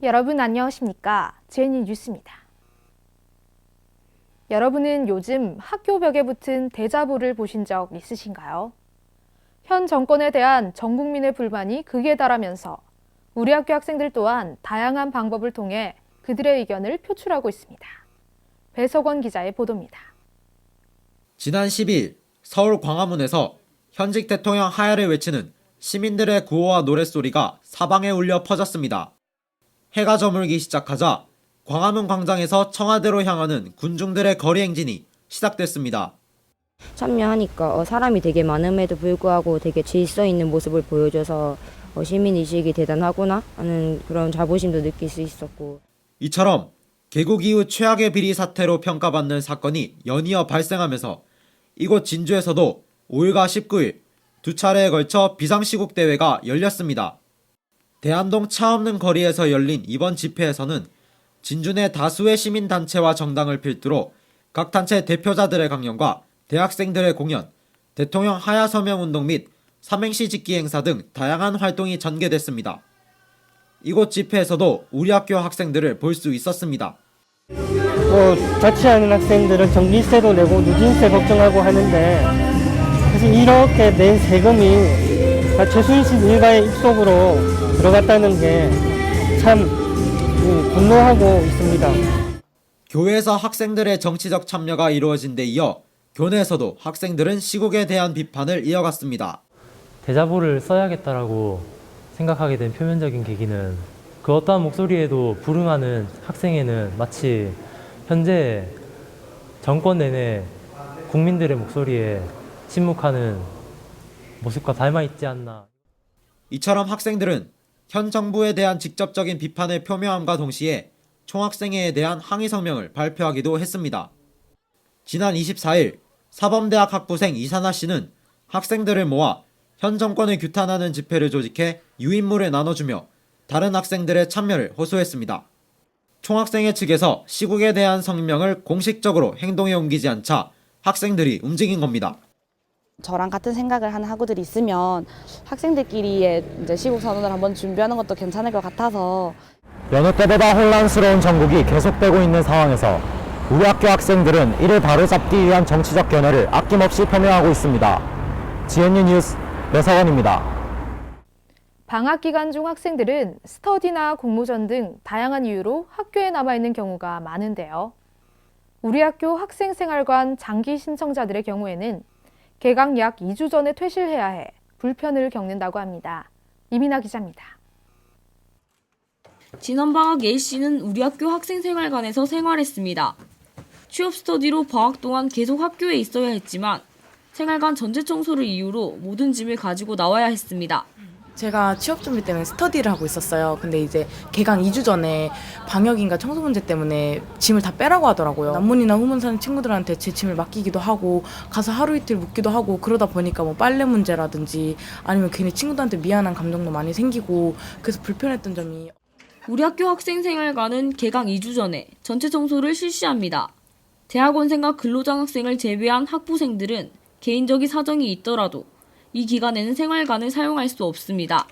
여러분 안녕하십니까? 제니 뉴스입니다. 여러분은 요즘 학교 벽에 붙은 대자보를 보신 적 있으신가요? 현 정권에 대한 전 국민의 불만이 극에 달하면서 우리 학교 학생들 또한 다양한 방법을 통해 그들의 의견을 표출하고 있습니다. 배석원 기자의 보도입니다. 지난 12일 서울 광화문에서 현직 대통령 하야를 외치는 시민들의 구호와 노랫소리가 사방에 울려 퍼졌습니다. 해가 저물기 시작하자 광화문 광장에서 청와대로 향하는 군중들의 거리 행진이 시작됐습니다. 참여하니까 사람이 되게 많음에도 불구하고 되게 질서 있는 모습을 보여줘서 시민의식이 대단하구나 하는 그런 자부심도 느낄 수 있었고, 이처럼 개국 이후 최악의 비리 사태로 평가받는 사건이 연이어 발생하면서 이곳 진주에서도 5일과 19일 두 차례에 걸쳐 비상시국 대회가 열렸습니다. 대한동 차 없는 거리에서 열린 이번 집회에서는 진주 내 다수의 시민단체와 정당을 필두로 각 단체 대표자들의 강연과 대학생들의 공연, 대통령 하야 서명 운동 및 삼행시 짓기 행사 등 다양한 활동이 전개됐습니다. 이곳 집회에서도 우리 학교 학생들을 볼 수 있었습니다. 자취하는 학생들은 전기세도 내고 누진세 걱정하고 하는데, 사실 이렇게 낸 세금이 다 최순실 일가의 입속으로 들어갔다는 게 참 분노하고 있습니다. 교회에서 학생들의 정치적 참여가 이루어진 데 이어 교내에서도 학생들은 시국에 대한 비판을 이어갔습니다. 대자보를 써야겠다라고 생각하게 된 표면적인 계기는 그 어떠한 목소리에도 불응하는 학생에는 마치 현재 정권 내내 국민들의 목소리에 침묵하는 모습과 닮아있지 않나. 이처럼 학생들은 현 정부에 대한 직접적인 비판을 표명함과 동시에 총학생회에 대한 항의 성명을 발표하기도 했습니다. 지난 24일 사범대학 학부생 이산아 씨는 학생들을 모아 현 정권을 규탄하는 집회를 조직해 유인물을 나눠주며 다른 학생들의 참여를 호소했습니다. 총학생회 측에서 시국에 대한 성명을 공식적으로 행동에 옮기지 않자 학생들이 움직인 겁니다. 저랑 같은 생각을 하는 학우들이 있으면 학생들끼리의 이제 시국 선언을 한번 준비하는 것도 괜찮을 것 같아서. 여느 때보다 혼란스러운 전국이 계속되고 있는 상황에서 우리 학교 학생들은 이를 바로잡기 위한 정치적 견해를 아낌없이 표명하고 있습니다. GNU 뉴스 배석원입니다. 방학 기간 중 학생들은 스터디나 공모전 등 다양한 이유로 학교에 남아있는 경우가 많은데요. 우리 학교 학생생활관 장기 신청자들의 경우에는 개강 약 2주 전에 퇴실해야 해 불편을 겪는다고 합니다. 이민아 기자입니다. 지난 방학 A씨는 우리 학교 학생생활관에서 생활했습니다. 취업 스터디로 방학 동안 계속 학교에 있어야 했지만 생활관 전체 청소를 이유로 모든 짐을 가지고 나와야 했습니다. 제가 취업 준비 때문에 스터디를 하고 있었어요. 근데 이제 개강 2주 전에 방역인가 청소 문제 때문에 짐을 다 빼라고 하더라고요. 남문이나 후문 사는 친구들한테 제 짐을 맡기기도 하고 가서 하루 이틀 묵기도 하고, 그러다 보니까 뭐 빨래 문제라든지 아니면 괜히 친구들한테 미안한 감정도 많이 생기고, 그래서 불편했던 점이. 우리 학교 학생생활관은 개강 2주 전에 전체 청소를 실시합니다. 대학원생과 근로장학생을 제외한 학부생들은 개인적인 사정이 있더라도 이 기간에는 생활관을 사용할 수 없습니다.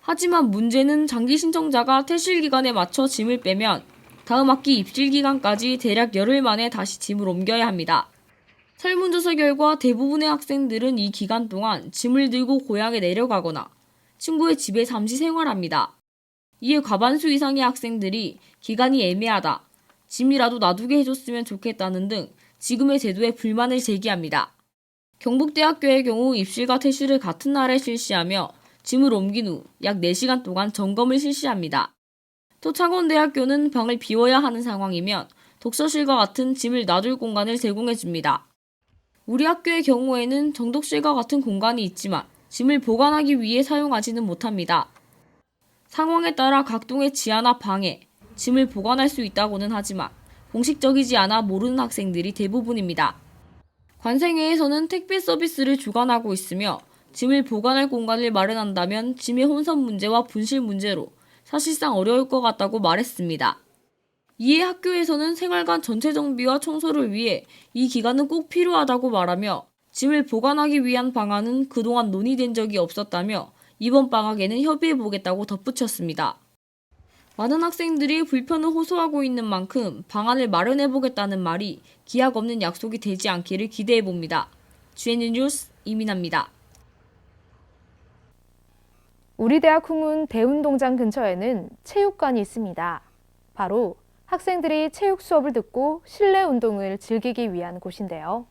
하지만 문제는 장기 신청자가 퇴실 기간에 맞춰 짐을 빼면 다음 학기 입실 기간까지 대략 열흘 만에 다시 짐을 옮겨야 합니다. 설문조사 결과 대부분의 학생들은 이 기간 동안 짐을 들고 고향에 내려가거나 친구의 집에 잠시 생활합니다. 이에 과반수 이상의 학생들이 기간이 애매하다, 짐이라도 놔두게 해줬으면 좋겠다는 등 지금의 제도에 불만을 제기합니다. 경북대학교의 경우 입실과 퇴실을 같은 날에 실시하며 짐을 옮긴 후 약 4시간 동안 점검을 실시합니다. 또 창원대학교는 방을 비워야 하는 상황이면 독서실과 같은 짐을 놔둘 공간을 제공해줍니다. 우리 학교의 경우에는 정독실과 같은 공간이 있지만 짐을 보관하기 위해 사용하지는 못합니다. 상황에 따라 각 동의 지하나 방에 짐을 보관할 수 있다고는 하지만 공식적이지 않아 모르는 학생들이 대부분입니다. 관생회에서는 택배 서비스를 주관하고 있으며 짐을 보관할 공간을 마련한다면 짐의 혼선 문제와 분실 문제로 사실상 어려울 것 같다고 말했습니다. 이에 학교에서는 생활관 전체 정비와 청소를 위해 이 기간은 꼭 필요하다고 말하며 짐을 보관하기 위한 방안은 그동안 논의된 적이 없었다며 이번 방학에는 협의해보겠다고 덧붙였습니다. 많은 학생들이 불편을 호소하고 있는 만큼 방안을 마련해보겠다는 말이 기약 없는 약속이 되지 않기를 기대해봅니다. GNU 뉴스 이민아입니다. 우리 대학 후문 대운동장 근처에는 체육관이 있습니다. 바로 학생들이 체육 수업을 듣고 실내 운동을 즐기기 위한 곳인데요.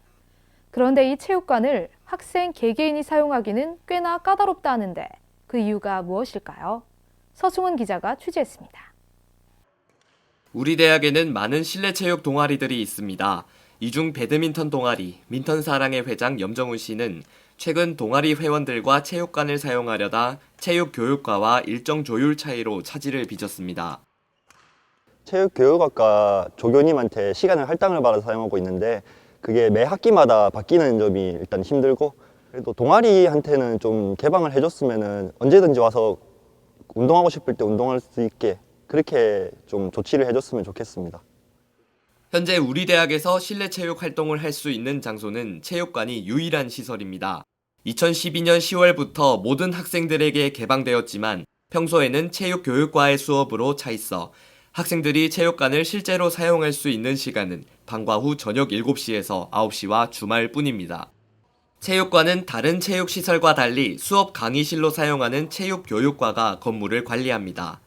그런데 이 체육관을 학생 개개인이 사용하기는 꽤나 까다롭다 하는데 그 이유가 무엇일까요? 서승원 기자가 취재했습니다. 우리 대학에는 많은 실내 체육 동아리들이 있습니다. 이 중 배드민턴 동아리 민턴사랑의 회장 염정훈 씨는 최근 동아리 회원들과 체육관을 사용하려다 체육교육과와 일정 조율 차이로 차질을 빚었습니다. 체육교육학과 조교님한테 시간을 할당을 받아 사용하고 있는데 그게 매 학기마다 바뀌는 점이 일단 힘들고, 그래도 동아리한테는 좀 개방을 해줬으면 언제든지 와서 운동하고 싶을 때 운동할 수 있게 그렇게 좀 조치를 해줬으면 좋겠습니다. 현재 우리 대학에서 실내 체육 활동을 할 수 있는 장소는 체육관이 유일한 시설입니다. 2012년 10월부터 모든 학생들에게 개방되었지만 평소에는 체육교육과의 수업으로 차 있어 학생들이 체육관을 실제로 사용할 수 있는 시간은 방과 후 저녁 7시에서 9시와 주말뿐입니다. 체육관은 다른 체육시설과 달리 수업 강의실로 사용하는 체육교육과가 건물을 관리합니다.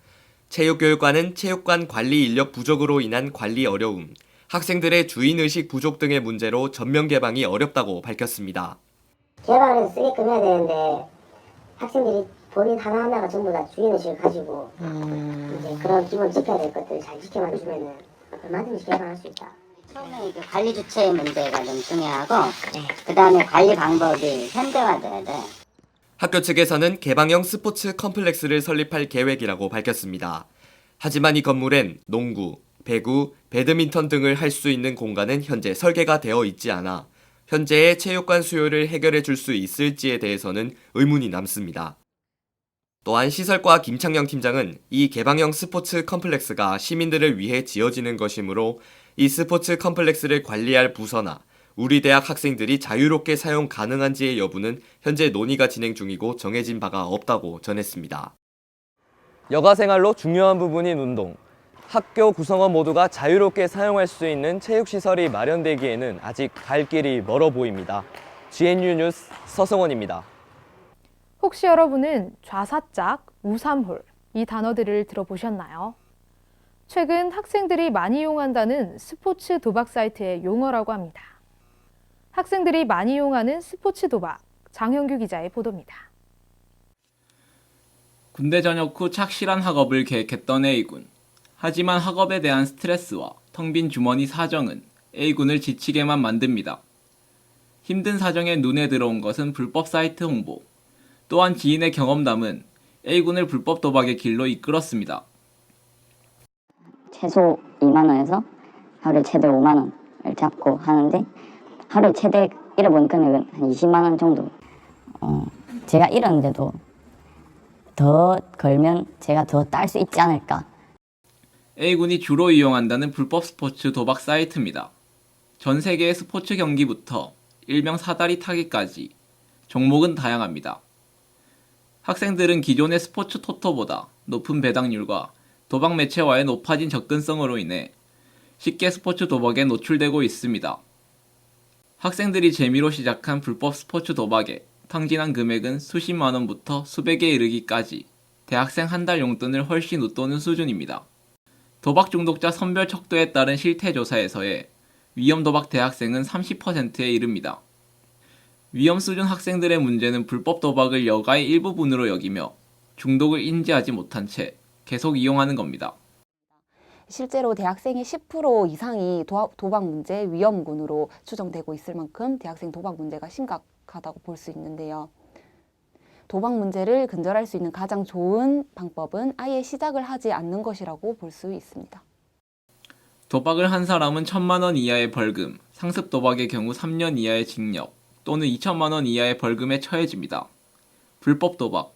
체육교육과는 체육관 관리 인력 부족으로 인한 관리 어려움, 학생들의 주인의식 부족 등의 문제로 전면 개방이 어렵다고 밝혔습니다. 개방을 쓰게끔 해야 되는데 학생들이 본인 하나하나가 전부 다 주인의식을 가지고 이제 그런 기본 지켜야 될 것들을 잘 지켜만 주면은 얼마든지 개방할 수 있다. 처음에 그 관리 주체의 문제가 좀 중요하고 그 다음에 관리 방법이 현대화돼야 돼. 학교 측에서는 개방형 스포츠 컴플렉스를 설립할 계획이라고 밝혔습니다. 하지만 이 건물엔 농구, 배구, 배드민턴 등을 할 수 있는 공간은 현재 설계가 되어 있지 않아 현재의 체육관 수요를 해결해 줄 수 있을지에 대해서는 의문이 남습니다. 또한 시설과 김창영 팀장은 이 개방형 스포츠 컴플렉스가 시민들을 위해 지어지는 것이므로 이 스포츠 컴플렉스를 관리할 부서나 우리 대학 학생들이 자유롭게 사용 가능한지의 여부는 현재 논의가 진행 중이고 정해진 바가 없다고 전했습니다. 여가생활로 중요한 부분인 운동. 학교 구성원 모두가 자유롭게 사용할 수 있는 체육시설이 마련되기에는 아직 갈 길이 멀어 보입니다. GNU 뉴스 서승원입니다. 혹시 여러분은 좌사짝, 우삼홀 이 단어들을 들어보셨나요? 최근 학생들이 많이 이용한다는 스포츠 도박 사이트의 용어라고 합니다. 학생들이 많이 이용하는 스포츠 도박, 장형규 기자의 보도입니다. 군대 전역 후 착실한 학업을 계획했던 A군. 하지만 학업에 대한 스트레스와 텅 빈 주머니 사정은 A군을 지치게만 만듭니다. 힘든 사정에 눈에 들어온 것은 불법 사이트 홍보. 또한 지인의 경험담은 A군을 불법 도박의 길로 이끌었습니다. 최소 2만 원에서 하루에 최대 5만 원을 잡고 하는데 하루에 최대 잃어본 금액은 한 20만 원 정도. 제가 잃었는데도 더 걸면 제가 더 딸 수 있지 않을까. A군이 주로 이용한다는 불법 스포츠 도박 사이트입니다. 전 세계의 스포츠 경기부터 일명 사다리 타기까지 종목은 다양합니다. 학생들은 기존의 스포츠 토토보다 높은 배당률과 도박 매체와의 높아진 접근성으로 인해 쉽게 스포츠 도박에 노출되고 있습니다. 학생들이 재미로 시작한 불법 스포츠 도박에 탕진한 금액은 수십만 원부터 수백에 이르기까지 대학생 한 달 용돈을 훨씬 웃도는 수준입니다. 도박 중독자 선별 척도에 따른 실태조사에서의 위험 도박 대학생은 30%에 이릅니다. 위험 수준 학생들의 문제는 불법 도박을 여가의 일부분으로 여기며 중독을 인지하지 못한 채 계속 이용하는 겁니다. 실제로 대학생의 10% 이상이 도박 문제 위험군으로 추정되고 있을 만큼 대학생 도박 문제가 심각하다고 볼 수 있는데요. 도박 문제를 근절할 수 있는 가장 좋은 방법은 아예 시작을 하지 않는 것이라고 볼 수 있습니다. 도박을 한 사람은 1,000만 원 이하의 벌금, 상습 도박의 경우 3년 이하의 징역 또는 2천만 원 이하의 벌금에 처해집니다. 불법 도박,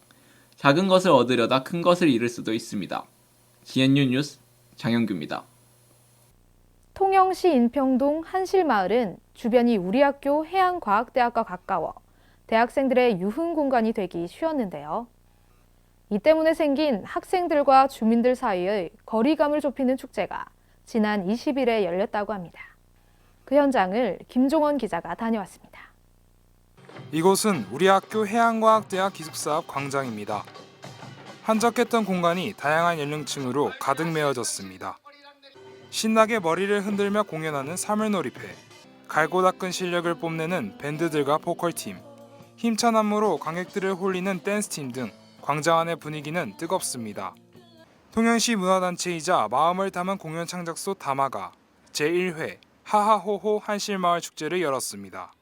작은 것을 얻으려다 큰 것을 잃을 수도 있습니다. GNU 뉴스 장영규입니다. 통영시 인평동 한실마을은 주변이 우리 학교 해양과학대학과 가까워 대학생들의 유흥 공간이 되기 쉬웠는데요. 이 때문에 생긴 학생들과 주민들 사이의 거리감을 좁히는 축제가 지난 20일에 열렸다고 합니다. 그 현장을 김종원 기자가 다녀왔습니다. 이곳은 우리 학교 해양과학대학 기숙사 앞 광장입니다. 한적했던 공간이 다양한 연령층으로 가득 메워졌습니다. 신나게 머리를 흔들며 공연하는 사물놀이패, 갈고 닦은 실력을 뽐내는 밴드들과 보컬팀, 힘찬 안무로 관객들을 홀리는 댄스팀 등 광장 안의 분위기는 뜨겁습니다. 통영시 문화단체이자 마음을 담은 공연 창작소 다마가 제1회 하하호호 한실마을 축제를 열었습니다.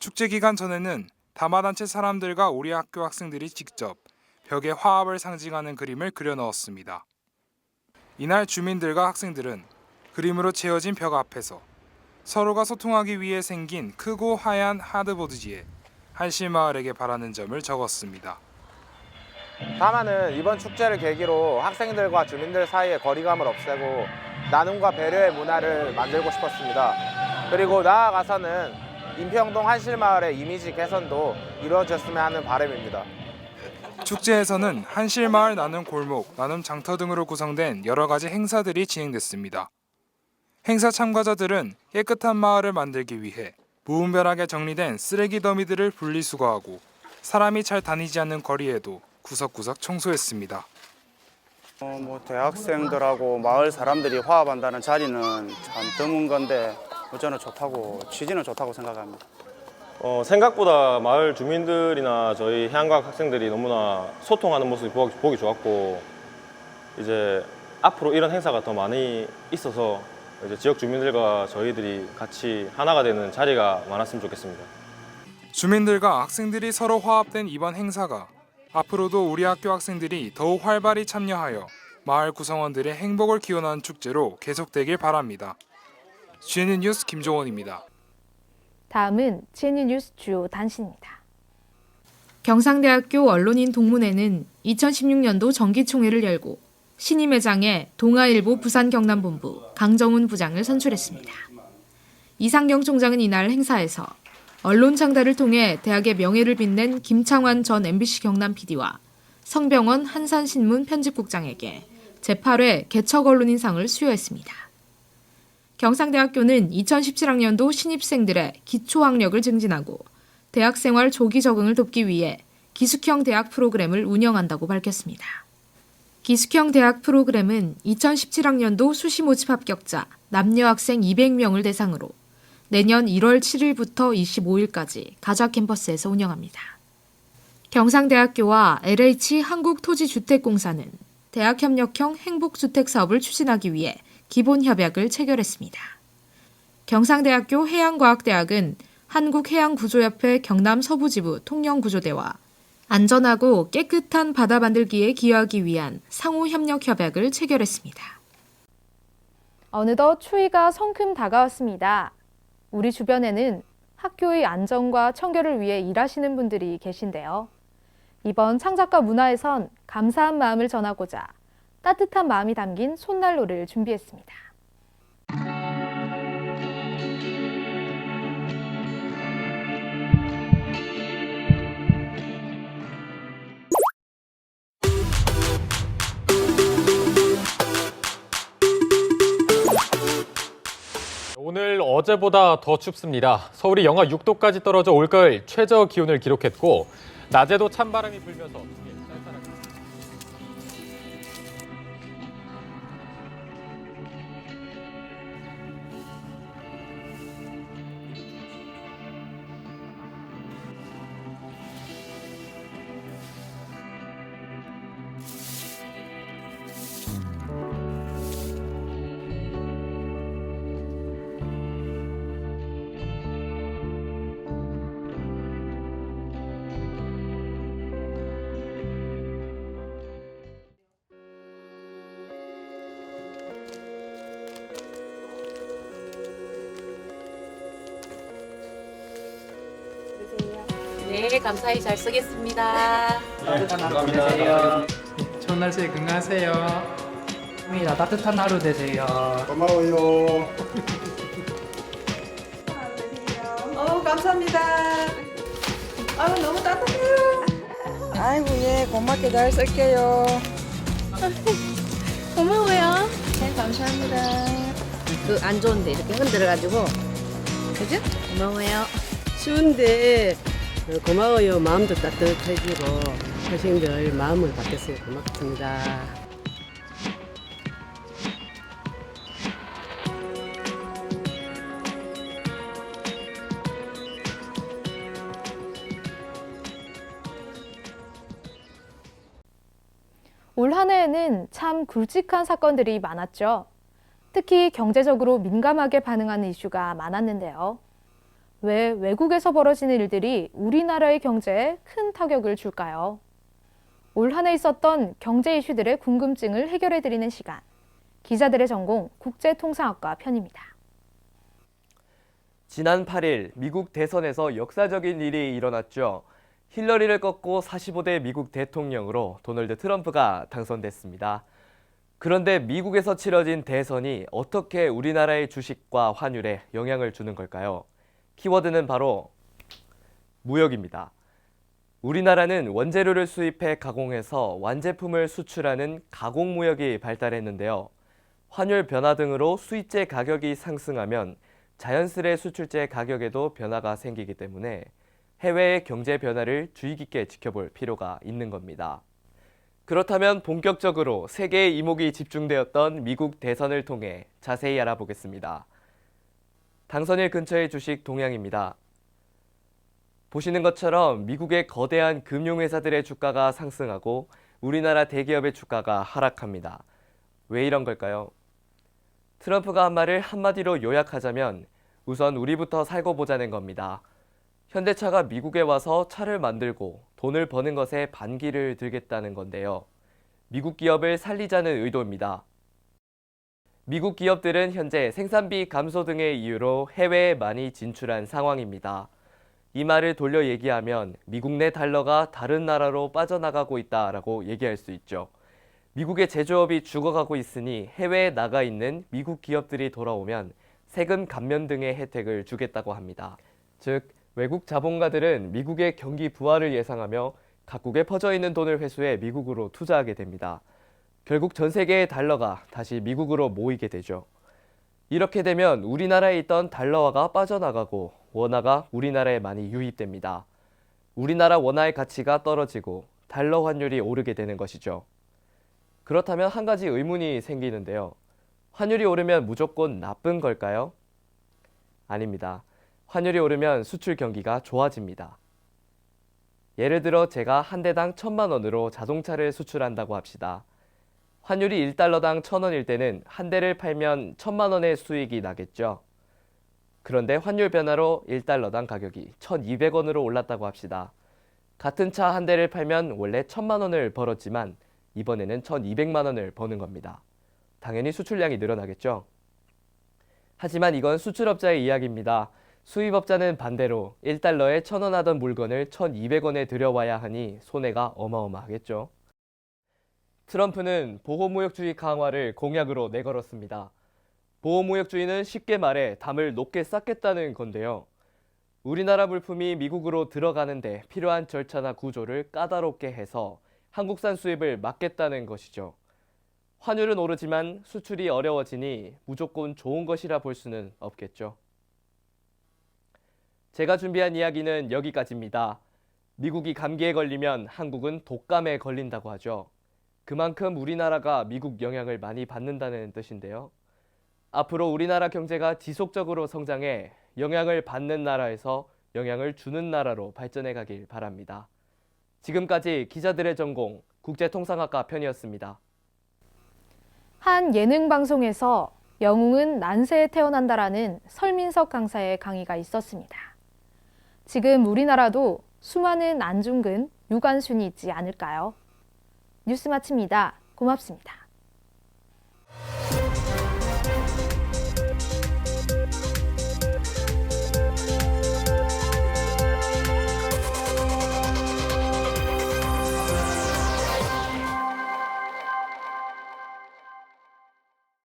축제 기간 전에는 다마단체 사람들과 우리 학교 학생들이 직접 벽에 화합을 상징하는 그림을 그려 넣었습니다. 이날 주민들과 학생들은 그림으로 채워진 벽 앞에서 서로가 소통하기 위해 생긴 크고 하얀 하드보드지에 한실마을에게 바라는 점을 적었습니다. 다마는 이번 축제를 계기로 학생들과 주민들 사이의 거리감을 없애고 나눔과 배려의 문화를 만들고 싶었습니다. 그리고 나아가서는 인평동 한실마을의 이미지 개선도 이루어졌으면 하는 바람입니다. 축제에서는 한실마을 나눔 골목, 나눔 장터 등으로 구성된 여러 가지 행사들이 진행됐습니다. 행사 참가자들은 깨끗한 마을을 만들기 위해 무분별하게 정리된 쓰레기 더미들을 분리수거하고 사람이 잘 다니지 않는 거리에도 구석구석 청소했습니다. 대학생들하고 마을 사람들이 화합한다는 자리는 참 드문 건데 저는 좋다고, 취지는 좋다고 생각합니다. 생각보다 마을 주민들이나 저희 해양과학 학생들이 너무나 소통하는 모습이 보기 좋았고, 이제 앞으로 이런 행사가 더 많이 있어서 이제 지역 주민들과 저희들이 같이 하나가 되는 자리가 많았으면 좋겠습니다. 주민들과 학생들이 서로 화합된 이번 행사가 앞으로도 우리 학교 학생들이 더욱 활발히 참여하여 마을 구성원들의 행복을 기원하는 축제로 계속되길 바랍니다. GNN 뉴스 김종원입니다. 다음은 GNN 뉴스 주요 단신입니다. 경상대학교 언론인 동문회는 2016년도 정기총회를 열고 신임회장에 동아일보 부산경남본부 강정훈 부장을 선출했습니다. 이상경 총장은 이날 행사에서 언론 창달을 통해 대학의 명예를 빛낸 김창완 전 MBC 경남 PD와 성병원 한산신문 편집국장에게 제8회 개척 언론인상을 수여했습니다. 경상대학교는 2017학년도 신입생들의 기초학력을 증진하고 대학생활 조기 적응을 돕기 위해 기숙형 대학 프로그램을 운영한다고 밝혔습니다. 기숙형 대학 프로그램은 2017학년도 수시 모집 합격자 남녀 학생 200명을 대상으로 내년 1월 7일부터 25일까지 가자 캠퍼스에서 운영합니다. 경상대학교와 LH 한국토지주택공사는 대학협력형 행복주택 사업을 추진하기 위해 기본협약을 체결했습니다. 경상대학교 해양과학대학은 한국해양구조협회 경남서부지부 통영구조대와 안전하고 깨끗한 바다 만들기에 기여하기 위한 상호협력협약을 체결했습니다. 어느덧 추위가 성큼 다가왔습니다. 우리 주변에는 학교의 안전과 청결을 위해 일하시는 분들이 계신데요. 이번 창작과 문화에선 감사한 마음을 전하고자 따뜻한 마음이 담긴 손난로를 준비했습니다. 오늘 어제보다 더 춥습니다. 서울이 영하 6도까지 떨어져 올가을 최저 기온을 기록했고 낮에도 찬바람이 불면서 네, 감사히 잘 쓰겠습니다. 따뜻한 하루 되세요. 좋은 날씨에 건강하세요. 따뜻한 하루 되세요. 고마워요. 감사합니다. 너무 따뜻해요. 아이고 예 고맙게 잘 쓸게요. 고마워요. 네, 감사합니다. 그 안 좋은데 이렇게 흔들어가지고, 그죠? 고마워요. 추운데 고마워요. 마음도 따뜻해지고 학생들 마음을 바뀌었어요. 고맙습니다. 올 한 해에는 참 굵직한 사건들이 많았죠. 특히 경제적으로 민감하게 반응하는 이슈가 많았는데요. 왜 외국에서 벌어지는 일들이 우리나라의 경제에 큰 타격을 줄까요? 올 한 해 있었던 경제 이슈들의 궁금증을 해결해드리는 시간. 기자들의 전공 국제통상학과 편입니다. 지난 8일 미국 대선에서 역사적인 일이 일어났죠. 힐러리를 꺾고 45대 미국 대통령으로 도널드 트럼프가 당선됐습니다. 그런데 미국에서 치러진 대선이 어떻게 우리나라의 주식과 환율에 영향을 주는 걸까요? 키워드는 바로 무역입니다. 우리나라는 원재료를 수입해 가공해서 완제품을 수출하는 가공무역이 발달했는데요. 환율 변화 등으로 수입제 가격이 상승하면 자연스레 수출제 가격에도 변화가 생기기 때문에 해외의 경제 변화를 주의 깊게 지켜볼 필요가 있는 겁니다. 그렇다면 본격적으로 세계의 이목이 집중되었던 미국 대선을 통해 자세히 알아보겠습니다. 당선일 근처의 주식 동향입니다. 보시는 것처럼 미국의 거대한 금융회사들의 주가가 상승하고 우리나라 대기업의 주가가 하락합니다. 왜 이런 걸까요? 트럼프가 한 말을 한마디로 요약하자면 우선 우리부터 살고 보자는 겁니다. 현대차가 미국에 와서 차를 만들고 돈을 버는 것에 반기를 들겠다는 건데요. 미국 기업을 살리자는 의도입니다. 미국 기업들은 현재 생산비 감소 등의 이유로 해외에 많이 진출한 상황입니다. 이 말을 돌려 얘기하면 미국 내 달러가 다른 나라로 빠져나가고 있다라고 얘기할 수 있죠. 미국의 제조업이 죽어가고 있으니 해외에 나가 있는 미국 기업들이 돌아오면 세금 감면 등의 혜택을 주겠다고 합니다. 즉, 외국 자본가들은 미국의 경기 부활을 예상하며 각국에 퍼져 있는 돈을 회수해 미국으로 투자하게 됩니다. 결국 전 세계의 달러가 다시 미국으로 모이게 되죠. 이렇게 되면 우리나라에 있던 달러화가 빠져나가고 원화가 우리나라에 많이 유입됩니다. 우리나라 원화의 가치가 떨어지고 달러 환율이 오르게 되는 것이죠. 그렇다면 한 가지 의문이 생기는데요. 환율이 오르면 무조건 나쁜 걸까요? 아닙니다. 환율이 오르면 수출 경기가 좋아집니다. 예를 들어 제가 한 대당 1,000만 원으로 자동차를 수출한다고 합시다. 환율이 1달러당 1,000원일 때는 한 대를 팔면 1,000만 원의 수익이 나겠죠. 그런데 환율 변화로 1달러당 가격이 1,200원으로 올랐다고 합시다. 같은 차 한 대를 팔면 원래 1,000만 원을 벌었지만 이번에는 1,200만 원을 버는 겁니다. 당연히 수출량이 늘어나겠죠. 하지만 이건 수출업자의 이야기입니다. 수입업자는 반대로 1달러에 1,000원 하던 물건을 1,200원에 들여와야 하니 손해가 어마어마하겠죠. 트럼프는 보호무역주의 강화를 공약으로 내걸었습니다. 보호무역주의는 쉽게 말해 담을 높게 쌓겠다는 건데요. 우리나라 물품이 미국으로 들어가는데 필요한 절차나 구조를 까다롭게 해서 한국산 수입을 막겠다는 것이죠. 환율은 오르지만 수출이 어려워지니 무조건 좋은 것이라 볼 수는 없겠죠. 제가 준비한 이야기는 여기까지입니다. 미국이 감기에 걸리면 한국은 독감에 걸린다고 하죠. 그만큼 우리나라가 미국 영향을 많이 받는다는 뜻인데요. 앞으로 우리나라 경제가 지속적으로 성장해 영향을 받는 나라에서 영향을 주는 나라로 발전해 가길 바랍니다. 지금까지 기자들의 전공 국제통상학과 편이었습니다. 한 예능 방송에서 영웅은 난세에 태어난다라는 설민석 강사의 강의가 있었습니다. 지금 우리나라도 수많은 안중근, 유관순이 있지 않을까요? 뉴스 마칩니다. 고맙습니다.